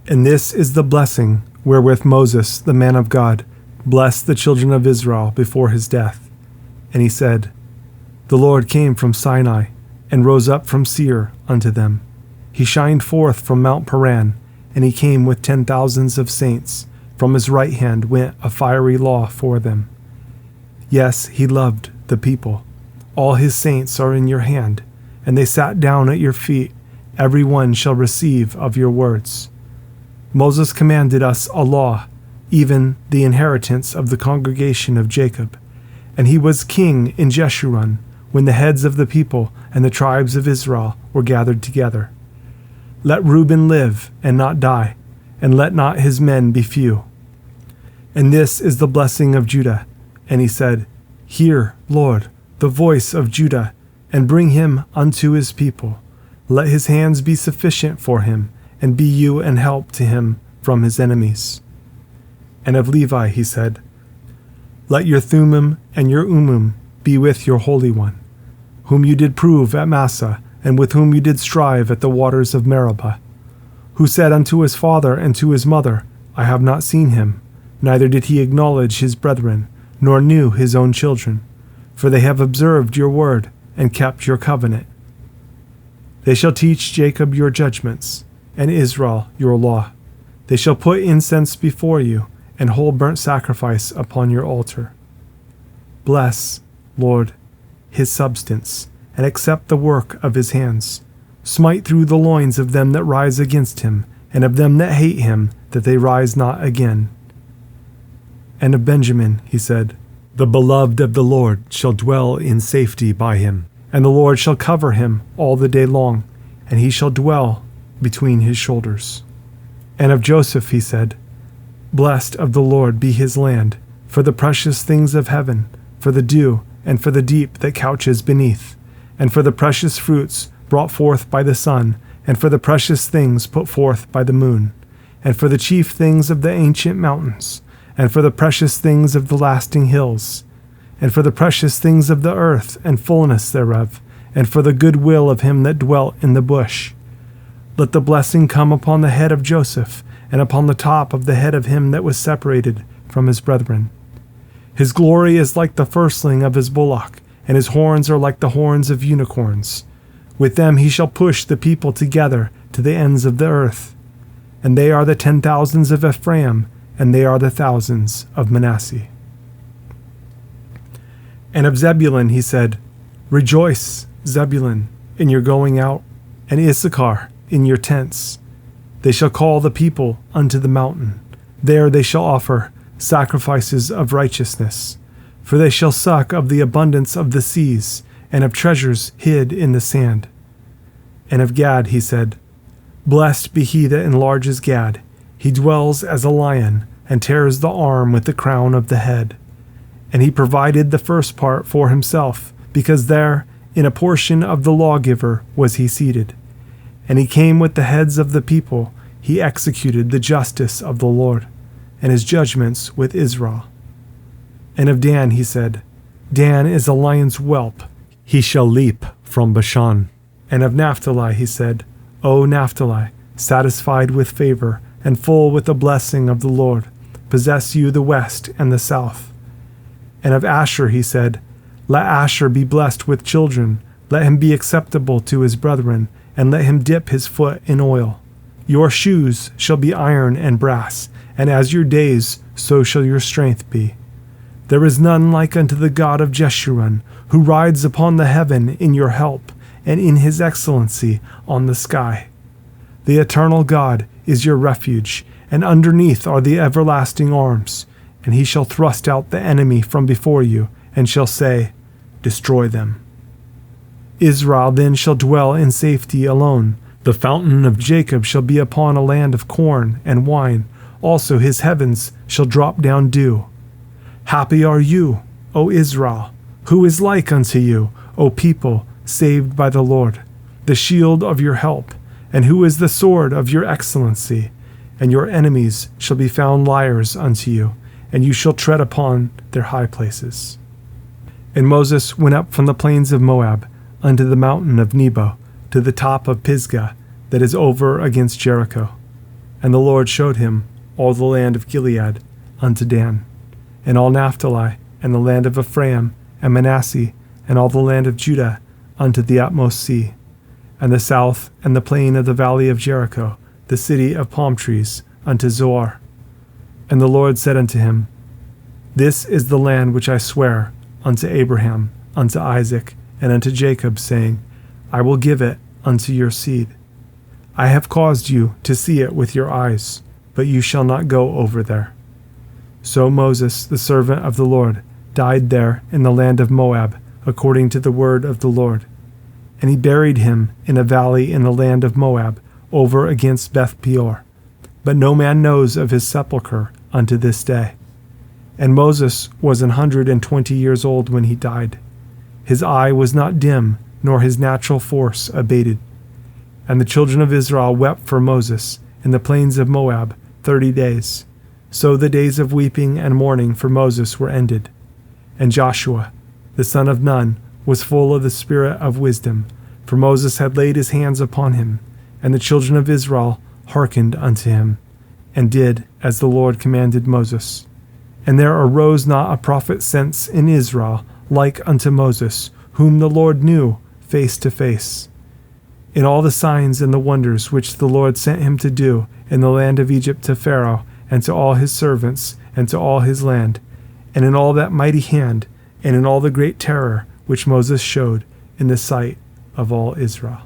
And this is the blessing wherewith Moses, the man of God, blessed the children of Israel before his death. And he said, The Lord came from Sinai, and rose up from Seir unto them. He shined forth from Mount Paran, and he came with 10,000s of saints. From his right hand went a fiery law for them. Yes, he loved the people. All his saints are in your hand, and they sat down at your feet. Every one shall receive of your words. Moses commanded us a law, even the inheritance of the congregation of Jacob. And he was king in Jeshurun, when the heads of the people and the tribes of Israel were gathered together. Let Reuben live and not die, and let not his men be few. And this is the blessing of Judah. And he said, Hear, Lord, the voice of Judah, and bring him unto his people. Let his hands be sufficient for him, and be you an help to him from his enemies. And of Levi he said, Let your Thummim and your Ummim be with your Holy One, whom you did prove at Massah, and with whom you did strive at the waters of Meribah, who said unto his father and to his mother, I have not seen him, neither did he acknowledge his brethren, nor knew his own children, for they have observed your word, and kept your covenant. They shall teach Jacob your judgments, and Israel your law. They shall put incense before you, and whole burnt sacrifice upon your altar. Bless, Lord, his substance, and accept the work of his hands. Smite through the loins of them that rise against him, and of them that hate him, that they rise not again. And of Benjamin he said, The beloved of the Lord shall dwell in safety by him, and the Lord shall cover him all the day long, and he shall dwell between his shoulders. And of Joseph he said, Blessed of the Lord be his land, for the precious things of heaven, for the dew, and for the deep that couches beneath, and for the precious fruits brought forth by the sun, and for the precious things put forth by the moon, and for the chief things of the ancient mountains, and for the precious things of the lasting hills, and for the precious things of the earth and fullness thereof, and for the good will of him that dwelt in the bush. Let the blessing come upon the head of Joseph, and upon the top of the head of him that was separated from his brethren. His glory is like the firstling of his bullock, and his horns are like the horns of unicorns. With them he shall push the people together to the ends of the earth. And they are the 10,000s of Ephraim, and they are the thousands of Manasseh. And of Zebulun he said, Rejoice, Zebulun, in your going out, and Issachar in your tents. They shall call the people unto the mountain. There they shall offer sacrifices of righteousness. For they shall suck of the abundance of the seas, and of treasures hid in the sand. And of Gad he said, Blessed be he that enlarges Gad. He dwells as a lion, and tears the arm with the crown of the head. And he provided the first part for himself, because there, in a portion of the lawgiver, was he seated. And he came with the heads of the people. He executed the justice of the Lord, and his judgments with Israel. And of Dan he said, Dan is a lion's whelp. He shall leap from Bashan. And of Naphtali he said, O Naphtali, satisfied with favor, and full with the blessing of the Lord, possess you the west and the south. And of Asher he said, Let Asher be blessed with children, let him be acceptable to his brethren, and let him dip his foot in oil. Your shoes shall be iron and brass, and as your days, so shall your strength be. There is none like unto the God of Jeshurun, who rides upon the heaven in your help, and in his excellency on the sky. The eternal God is your refuge, and underneath are the everlasting arms. And he shall thrust out the enemy from before you, and shall say, Destroy them. Israel then shall dwell in safety alone. The fountain of Jacob shall be upon a land of corn and wine. Also his heavens shall drop down dew. Happy are you, O Israel! Who is like unto you, O people saved by the Lord, the shield of your help, and who is the sword of your excellency? And your enemies shall be found liars unto you, and you shall tread upon their high places. And Moses went up from the plains of Moab unto the mountain of Nebo, to the top of Pisgah, that is over against Jericho. And the Lord showed him all the land of Gilead unto Dan, and all Naphtali, and the land of Ephraim, and Manasseh, and all the land of Judah unto the utmost sea, and the south, and the plain of the valley of Jericho, the city of palm trees, unto Zoar. And the Lord said unto him, This is the land which I swear unto Abraham, unto Isaac, and unto Jacob, saying, I will give it unto your seed. I have caused you to see it with your eyes, but you shall not go over there. So Moses, the servant of the Lord, died there in the land of Moab, according to the word of the Lord. And he buried him in a valley in the land of Moab, over against Beth Peor. But no man knows of his sepulchre unto this day. And Moses was 120 years old when he died. His eye was not dim, nor his natural force abated. And the children of Israel wept for Moses in the plains of Moab 30 days. So the days of weeping and mourning for Moses were ended. And Joshua, the son of Nun, was full of the spirit of wisdom, for Moses had laid his hands upon him. And the children of Israel hearkened unto him, and did as the Lord commanded Moses. And there arose not a prophet since in Israel like unto Moses, whom the Lord knew face to face. In all the signs and the wonders which the Lord sent him to do in the land of Egypt to Pharaoh, and to all his servants, and to all his land, and in all that mighty hand, and in all the great terror which Moses showed in the sight of all Israel.